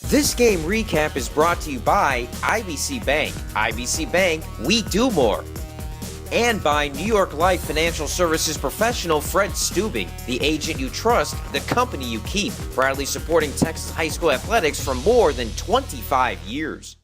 This game recap is brought to you by IBC Bank. IBC Bank, we do more. And by New York Life financial services professional Fred Stubing, the agent you trust, the company you keep. Proudly supporting Texas high school athletics for more than 25 years.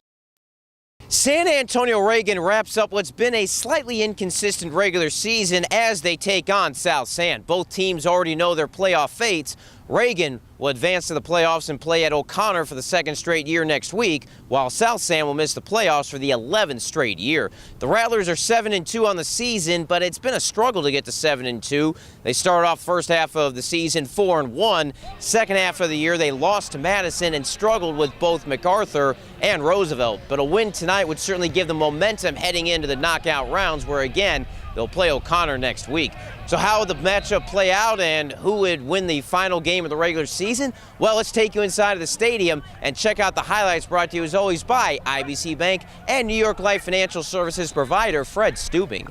San Antonio Reagan wraps up what's been a slightly inconsistent regular season as they take on South San. Both teams already know their playoff fates. Reagan will advance to the playoffs and play at O'Connor for the second straight year next week, while South San will miss the playoffs for the 11th straight year. The Rattlers are 7-2 on the season, but it's been a struggle to get to 7-2. They started off first half of the season 4-1. Second half of the year, they lost to Madison and struggled with both MacArthur and Roosevelt. But a win tonight would certainly give them momentum heading into the knockout rounds, where again, they'll play O'Connor next week. So how would the matchup play out and who would win the final game of the regular season? Well, let's take you inside of the stadium and check out the highlights brought to you as always by IBC Bank and New York Life financial services provider Fred Stubing.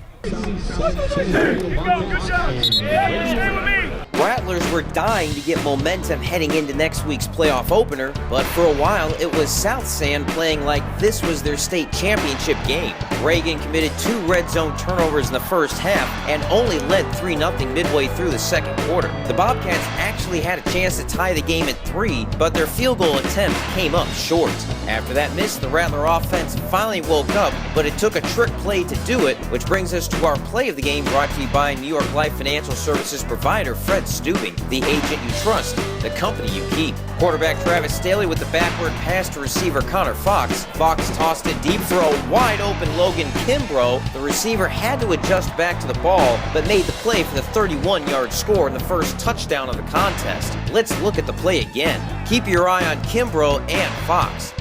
Rattlers were dying to get momentum heading into next week's playoff opener, but for a while it was South San playing like this was their state championship game. Reagan committed 2 red zone turnovers in the first half and only led 3-0 midway through the second quarter. The Bobcats actually had a chance to tie the game at 3, but their field goal attempt came up short. After that miss, the Rattler offense finally woke up, but it took a trick play to do it, which brings us to our play of the game brought to you by New York Life financial services provider Fred Stubing, the agent you trust, the company you keep. Quarterback Travis Staley with the backward pass to receiver Connor Fox. Fox tossed it deep for a wide-open Logan Kimbrough. The receiver had to adjust back to the ball, but made the play for the 31-yard score and the first touchdown of the contest. Let's look at the play again. Keep your eye on Kimbrough and Fox.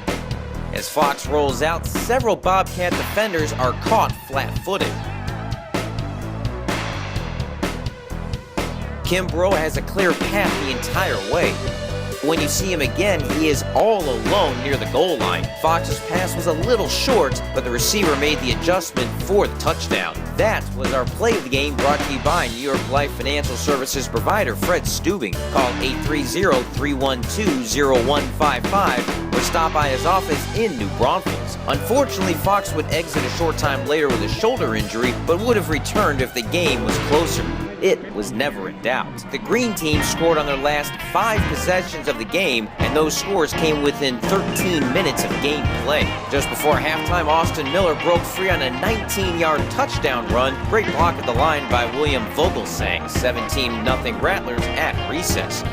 As Fox rolls out, several Bobcat defenders are caught flat-footed. Kimbrough has a clear path the entire way. When you see him again, he is all alone near the goal line. Fox's pass was a little short, but the receiver made the adjustment for the touchdown. That was our play of the game brought to you by New York Life financial services provider Fred Stubing. Call 830-312-0155 or stop by his office in New Braunfels. Unfortunately, Fox would exit a short time later with a shoulder injury, but would have returned if the game was closer. It was never in doubt. The green team scored on their last 5 possessions of the game, and those scores came within 13 minutes of game play. Just before halftime, Austin Miller broke free on a 19-yard touchdown run. Great block at the line by William Vogelsang. 17-0 Rattlers at recess.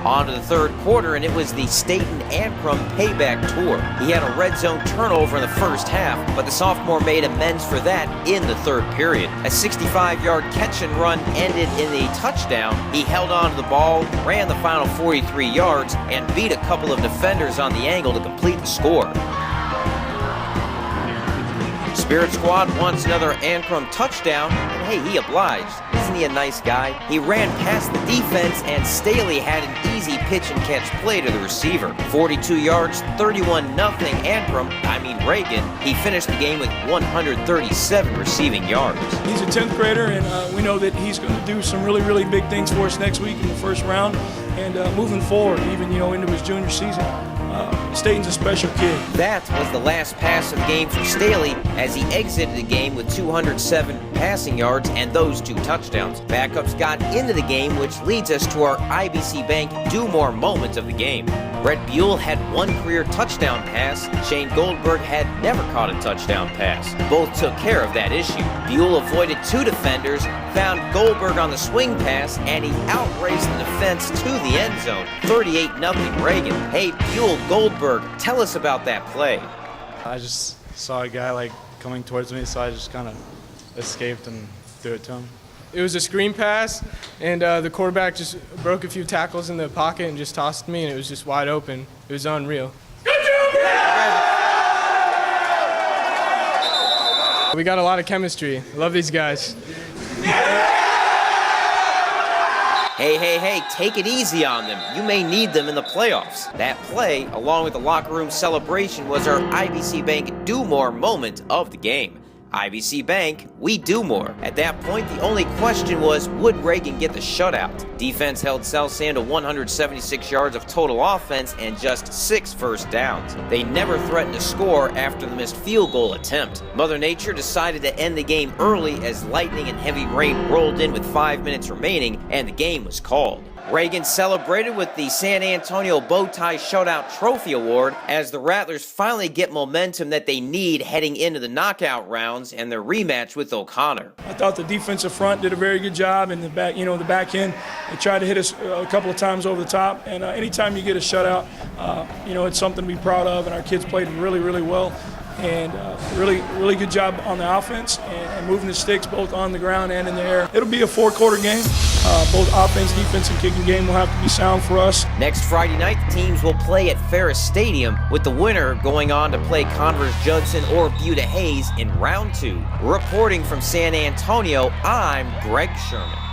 On to the third quarter, and it was the Staten-Ancrum payback tour. He had a red zone turnover in the first half, but the sophomore made amends for that in the third period. A 65-yard catch and run ended in a touchdown. He held on to the ball, ran the final 43 yards, and beat a couple of defenders on the angle to complete the score. Spirit Squad wants another Ancrum touchdown, and hey, he obliged. Isn't he a nice guy? He ran past the defense, and Staley had an easy pitch and catch play to the receiver. 42 yards, 31-0 Reagan. He finished the game with 137 receiving yards. He's a 10th grader, and we know that he's going to do some really, really big things for us next week in the first round, and moving forward, even into his junior season. Staten's a special kid. That was the last pass of the game for Staley as he exited the game with 207 passing yards and those 2 touchdowns. Backups got into the game, which leads us to our IBC Bank do more moment of the game. Brett Buell had 1 career touchdown pass. Shane Goldberg had never caught a touchdown pass. Both took care of that issue. Buell avoided 2 defenders, found Goldberg on the swing pass, and he outraced the defense to the end zone. 38-0 Reagan. Hey, Buell, Goldberg, tell us about that play. I just saw a guy coming towards me, so I just kind of escaped and threw it to him. It was a screen pass, and the quarterback just broke a few tackles in the pocket and just tossed me, and it was just wide open. It was unreal. Good job! Yeah! We got a lot of chemistry. Love these guys. Hey, take it easy on them. You may need them in the playoffs. That play, along with the locker room celebration, was our IBC Bank do more moment of the game. IBC Bank, we do more. At that point, the only question was, would Reagan get the shutout? Defense held South San to 176 yards of total offense and just 6 first downs. They never threatened to score after the missed field goal attempt. Mother Nature decided to end the game early as lightning and heavy rain rolled in with 5 minutes remaining, and the game was called. Reagan celebrated with the San Antonio Bowtie Shutout Trophy Award as the Rattlers finally get momentum that they need heading into the knockout rounds and their rematch with O'Connor. I thought the defensive front did a very good job in the back, the back end. They tried to hit us a couple of times over the top, and anytime you get a shutout, it's something to be proud of, and our kids played really, really well. And really good job on the offense and moving the sticks both on the ground and in the air. It'll be a 4-quarter game. Both offense, defense, and kicking game will have to be sound for us. Next Friday night, the teams will play at Ferris Stadium, with the winner going on to play Converse Judson or Buda Hayes in round 2. Reporting from San Antonio, I'm Greg Sherman.